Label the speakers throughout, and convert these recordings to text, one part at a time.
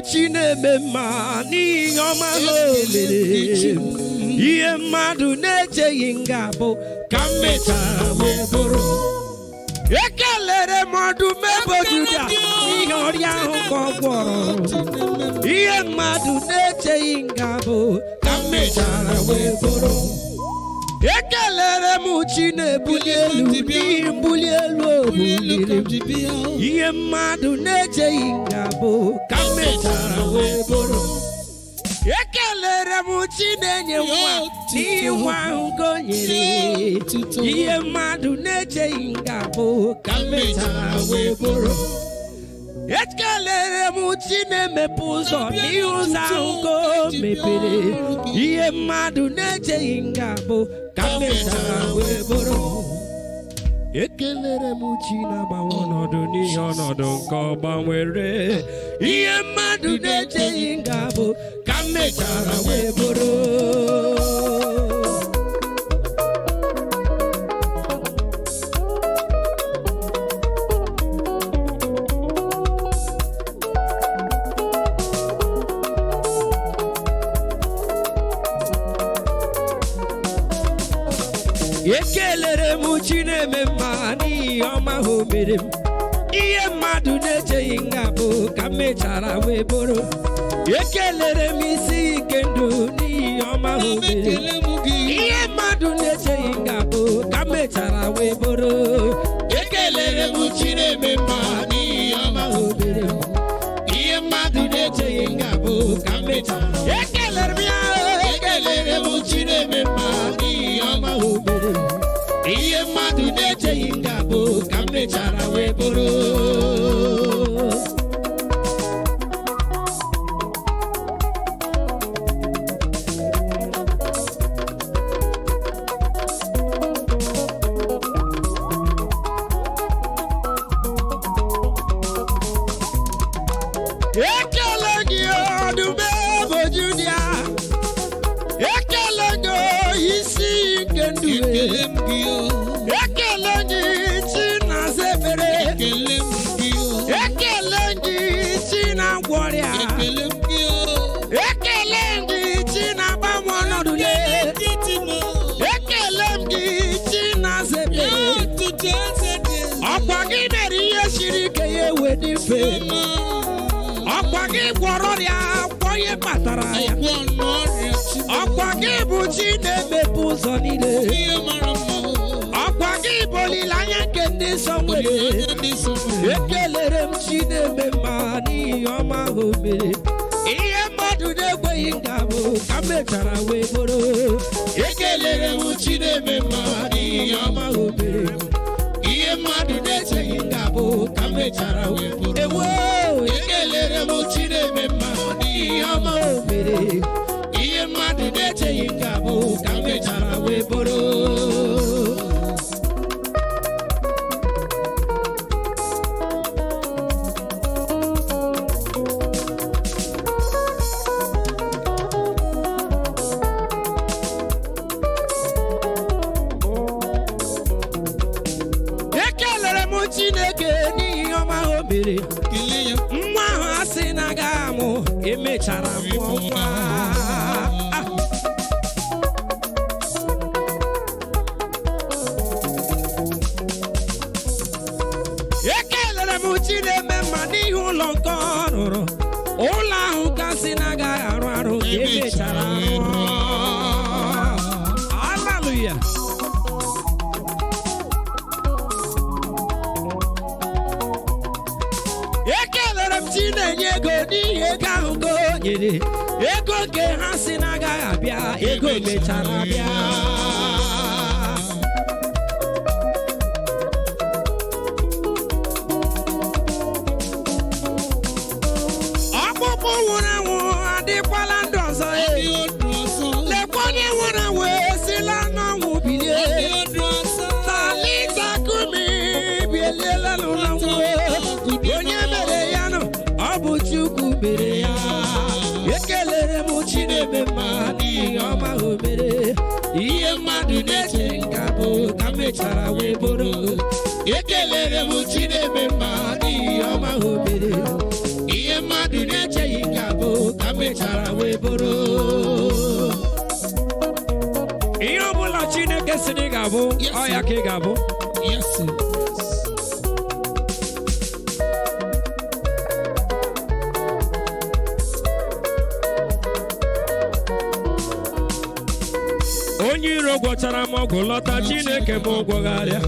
Speaker 1: Chineme mani yoma lele. Iye madu neche yingabo kamecha weboro. Ekele madu mebo juda ihoria hukogworo. Iye madu neche yingabo kamecha weboro. Ekele muchine bulielu bulielu iye madu neche yingabo kamecha weboro. Ekele muchine nyewa niwa ngonyere iye madu neche yingabo kamecha weboro. Ekele muchine mepuzo ni uzango mepere iye madu neche yingabo kamecha weboro. Ekele muchina bawonodo ni onodo nko banwere iye madu neche yingabo kamecha weboro. Ekele muchine memani oma homerem iye madu neche yingabo kamechara weboro. Ekele misi kendo ni oma homerem iye madu neche yingabo kamechara weboro. Ekele muchine memani oma homerem iye madu neche yingabo kamechara. Ekele muchine memani oma homerem iye madu neche yingabo kamechara weboro. Ekele gi odume bojudia ekele go isi kenduwe ekele gi china zebere ekele gi china gworia ekele gi china bamonodule ekele gi china zebere opagi neri yeshirike yewe dife opagi gwororia boye pataraya opagi buchi neme puzo nile opagi bolilanya kende somwele ekele mchine memani yoma homere iye madu negwe yingabo kamechara weboro. Ekele mchine memani yoma homere iye madu neche yingabo kamechara weboro. Ewo ekele mchine memani yoma homere iye madu neche yingabo kamechara weboro. Chineke ni yoma homere mwa hasi nagamu emechara mwa. Ekele muchine mema ni hulonkororo ola hukasi nagaru emechara mwa. Hallelujah. Chine nyego ni ega ngo nyere ego ke hasina ga abia ego mechara bia apopo wona wo adekwala ndozo le kwani wona we sila no wo bilie salita kumi bielela no na wo onye mere ya no abuchuku mere ya. Ekele muchine memani yoma homere iye madu neche ngabo kamechara weboro. Ekele muchine memani yoma homere iye madu neche boro. Iyo bula Chineke sini gabo, oya ke gabo. Yes. Onyiro gwọchara m ọgwụ lọta Chineke m gwọgharịa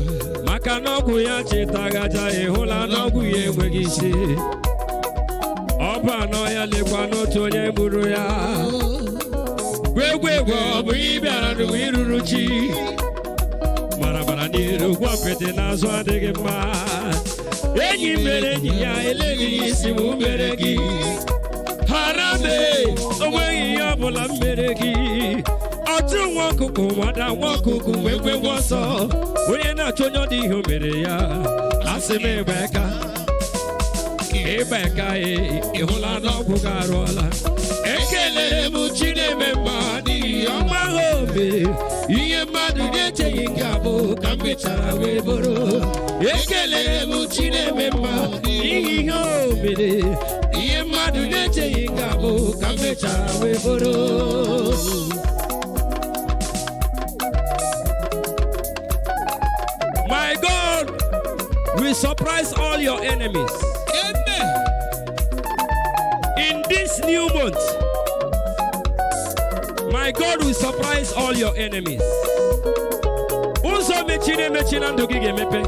Speaker 1: maka na ọgwụ ya chịtagaja ịhụla na ọgwụ ya enweghị isi. Ọ bụ anọ ya lekwa n'otu onye gburu ya. Gwegwegwe ọ bụ ịbịara n'ụwa iruru chi. Marabara n'iru gwa mpete n'azụ adịghị mma. Enyi mere enyi ya eleghị isi m mere gị. Harame o nweghị ihe ọ bụla m mere gị. Otu nwa ọkụkụ nwada nwa ọkụkụ wee ọsọ onye na-achọ onye ọ dị ihe o mere ya asị m ịgba aka ịhụla n'ọgwụ gị arụọla. Ekelere m Chineke mma n'ihi ọma ha o mere ihe mmadụ na-echeghị nke abụ ka m mechara wee bụrụ. Ekelere m Chineke mma n'ihi ihe o mere ihe mmadụ na-echeghị nke abụ ka m mechara wee bụrụ. My God will surprise all your enemies. Amen. In this new month, my God will surprise all your enemies. Ụzọ mechina ndụ gị ga-emepe.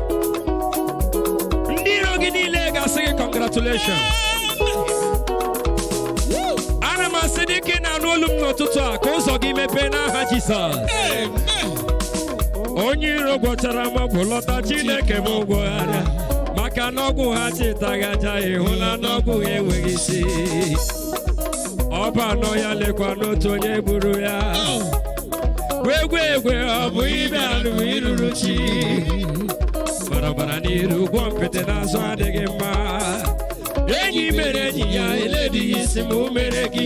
Speaker 1: Ndị iro gị niile ga-asị gị congratulations. Ana m asị dike na anụ olu m n'ụtụtụ a ka ụzọ gị mepee n'aha Jizọs. Onye iro gwọchara m ọgwụ lọta Chineke m gwọgharịa maka na ọgwụ ha chịtagaja ịhụla na ọgwụ ha enweghị isi. Ọ bụ anọ ya lekwa n'otu onye gburu ya. Gwegwegwe ọ bụ ịbịara n'ụwa iruru chi. Barabara n'iru gwọ mpete n'azụ adịghị mma. Enyi mere enyi ya eledighị isi m mere gị.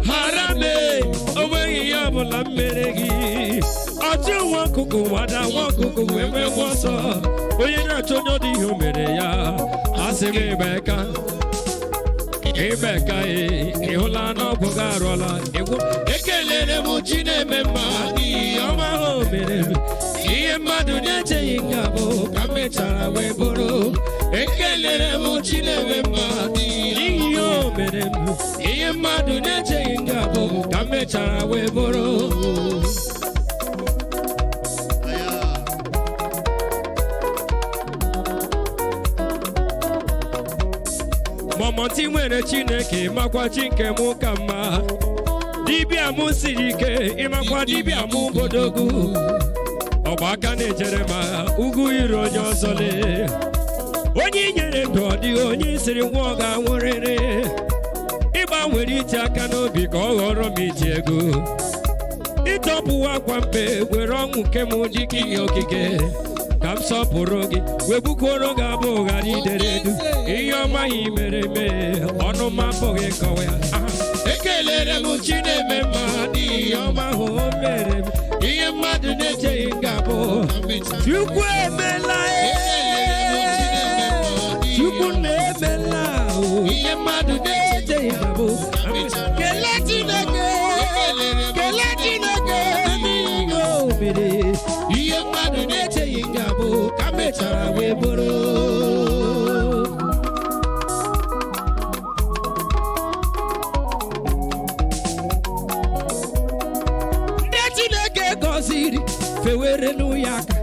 Speaker 1: Harame o nweghị ihe ọ bụla m mere gị. Otu nwa ọkụkụ nwada nwa ọkụkụ wee ọsọ onye na-achọ onye ọ dị ihe o mere ya asị m ịgba aka ịhụla n'ọgwụ gị arụọla. Ekelere m Chineke mma n'ihi ọma ha o mere m ihe mmadụ na-echeghị nga bụ ka m mechara wee bụrụ. Ekelere m Chineke mma n'ihi ihe o mere m ihe mmadụ na-echeghị nga bụ ka m mechara wee bụrụ. Mọmọntị nwere Chineke makwa chi nke mụ ka mma. Dibịa mụ siri ike ịmakwa dibịa mụ bodogu. Ọgba aka na-ejere m agha ugwu iro onye ọzọ lee. Onye nyere ndụ ọ dịghị onye siri nwa ọ ga-anwụrịrị. Ịgba nwere iti aka n'obi ka ọ ghọrọ m iji ego. Ịtọpụwa akwa mpe were ọṅụ nke m dịka ihe okike. Ka m sọpụrụ gị wee bukworo gị abụ ghara idere edu. Ihe ọma ya mere eme ọnụ m apụghị kọwa ya. Ekelere m Chineke mma n'ihi ọma ahụ o mere m ihe mmadụ na-echeghị nga bụ. Chukwu emela Chukwu na-emela ihe mmadụ na-echeghị nga bụ. Kelee Chineke n'ihe o mere ihe mmadụ na-echeghị nga bụ ka mechara wee bụrụ. Ndị Chineke gọziri fewere n'ụya aka.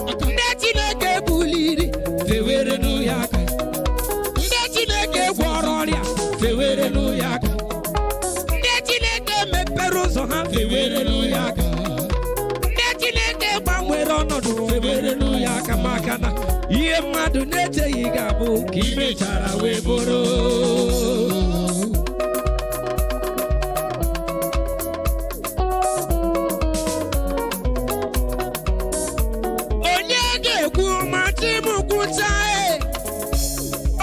Speaker 1: Ndị Chineke buliri fewere n'ụya aka. Ndị Chineke gwọrọ ọrịa fewere n'ụya aka. Ndị Chineke mepere ụzọ ha fewere n'ụya aka. Chineke gbanwere ọnọdụ fewere n'ụya aka maka na ihe mmadụ na-echeghị ga-abụ ka ị mechara wee bụrụ. Onye ga-ekwu ma chi m kwucha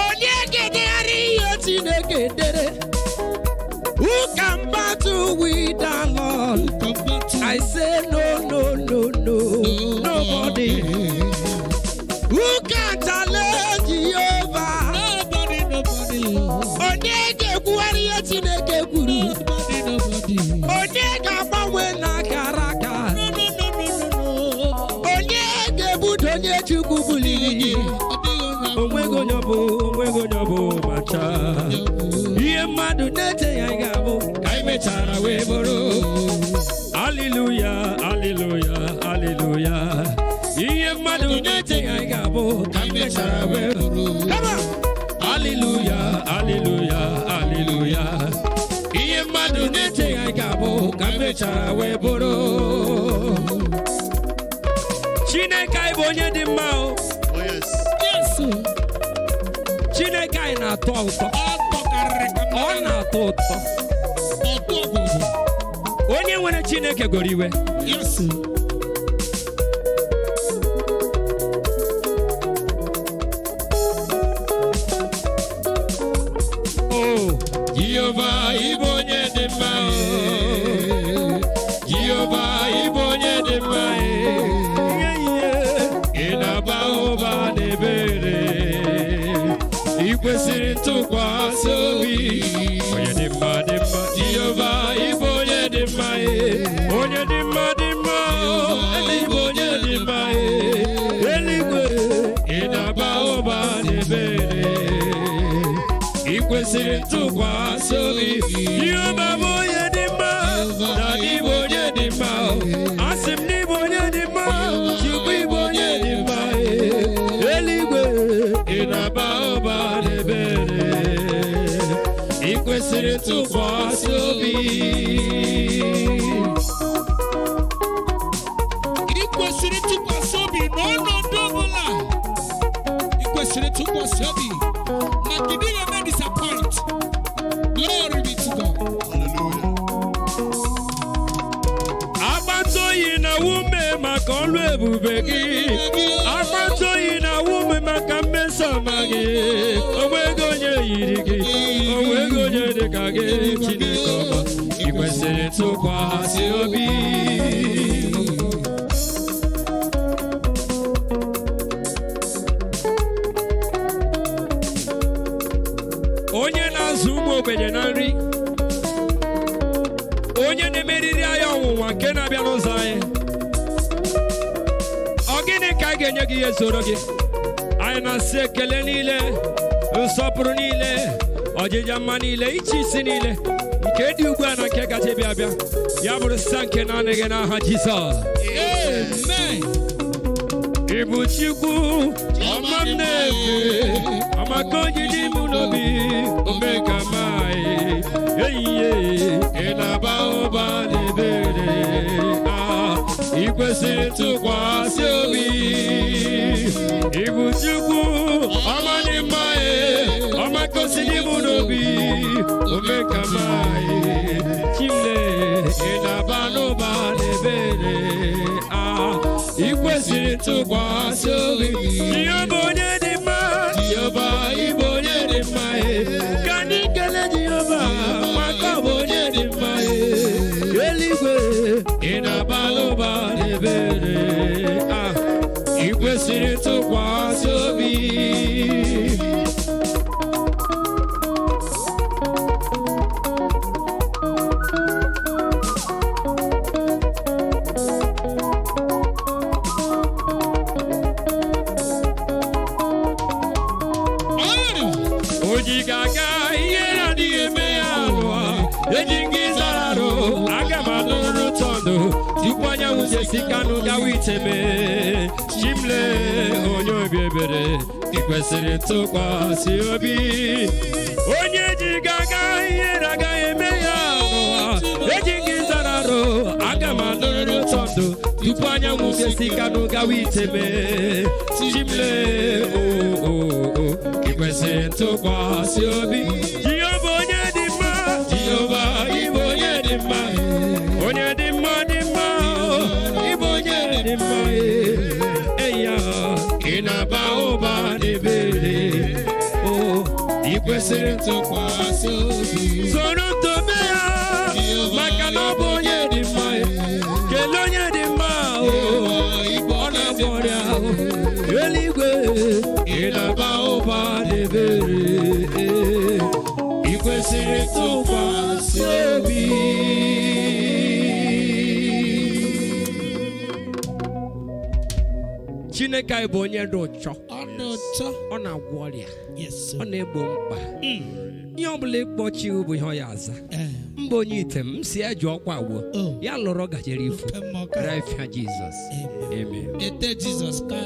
Speaker 1: onye ga-edegharị ihe Chineke dere. Who can battle with the Lord? I say no, nobody. Who can challenge Jehovah? Nobody. Onye onye Chukwu buliri onwego onye bụ macha ihe mmadụ na-eche ya ga-abụ ka anyị mechara wee bụrụ hallelujah hallelujah hallelujah ihe mmadụ na-eche ya ga-abụ ka anyị mechara wee bụrụ hallelujah hallelujah hallelujah ihe mmadụ na-eche ya ga-abụ ka anyị mechara wee bụrụ Chineke anyị bụ onye dị mma o. Chineke anyị na-atọ ụtọ. Ọ na-atọ ụtọ. Onye nwere Chineke goro iwe. Oh, Jehovah ịbụ onye dị mma o. Jehovah ịbụ onye dị mma o. Ịba n'ebere ikwesịrị ntụkwasị obi onye dị mma dị mma Jehova ịbụ onye dị mma onye dị mma dị mma ịbụ onye dị mma eluigwe ị na-aba ụba n'ebere ikwesịrị ntụkwasị obi Jehova bụ onye dị mma na ịbụ onye dị mma asị m n'ịbụ onye dị mma Chukwu ịbụ onye dị mma eluigwe ị na-aba ụba n'ebere ikwesịrị ntụkwasị obi ikwesịrị ntụkwasị obi n'ọnọdụ ọbụla ikwesịrị ntụkwasị obi na gị eme disappoint glory be to God hallelujah agbatoyi na wume maka ọlụ ebube gị agbatoyi na wume maka mmesoma gị onwego onye yiri gị onwego onye dị ka gị Chineke ọma ikwesịrị ntụkwasị obi onye na-azụ ụmụ ogbenye na nri onye na-emeriri anyị ọnwụnwa nke na-abịa n'ụzọ anyị ọ gịnị ka a ga-enye gị ihe soro gị anyị na-asị ekele niile nsọpụrụ niile ọjịja mma niile iche isi niile nke dị ugbu a na nke gaje bịa bịa ya bụrụ sịsa nke na-anị gị n'aha Jizọs amen ịbụ Chukwu ọma m na-efe amaka ojiji m n'obi omeka maị ehihie ị na-aba ụba n'ebere ikwesịrị ntụkwasị obi ịbụ Chukwu ọma dị mma ọmaka ojiji m n'obi omeka maị chimle ị na-aba n'ụba n'ebere ikwesịrị ntụkwasị obi Jehova onye dị mma Jehova ịbụ onye dị mma ka anyị kelee Jehova maka ọ bụ onye dị mma eluigwe ị na-aba n'ụba n'ebere ikwesịrị ntụkwasị obi Sikanu gawiteme chimle onye obi ebere ikwesịrị ntụkwasị obi onye ji gaga ihe agaghị eme ya n'ụwa eji gị zararụ aga m anụrụ ụtọ ndụ tupu anyanwụ ga-esikanu gawiteme chimle ikwesịrị ntụkwasị obi Jehova onye dị mma Jehova ịbụ onye dị mma onye dị mma dị mma eya ị na-aba ụba n'ebere ikwesịrị ntụkwasị obi soro ntobe ya maka na ọ bụ onye dị mma kelee onye dị mma ọ na-agwọ ọrịa eluigwe ị na-aba ụba n'ebere ikwesịrị ntụkwasị obi Chineke anyị bụ onye dị ụchọ. Ọ na-agwọ ọrịa. Ọ na-egbo mkpa. Ihe ọ bụla ịkpọ chi bụ ihe ọ ya aza. Mba onye item m si eji ọkwa agwọ. Ya lụrụ gajere ifu. Rafia Jesus. Amen.
Speaker 2: Ete Jesus ka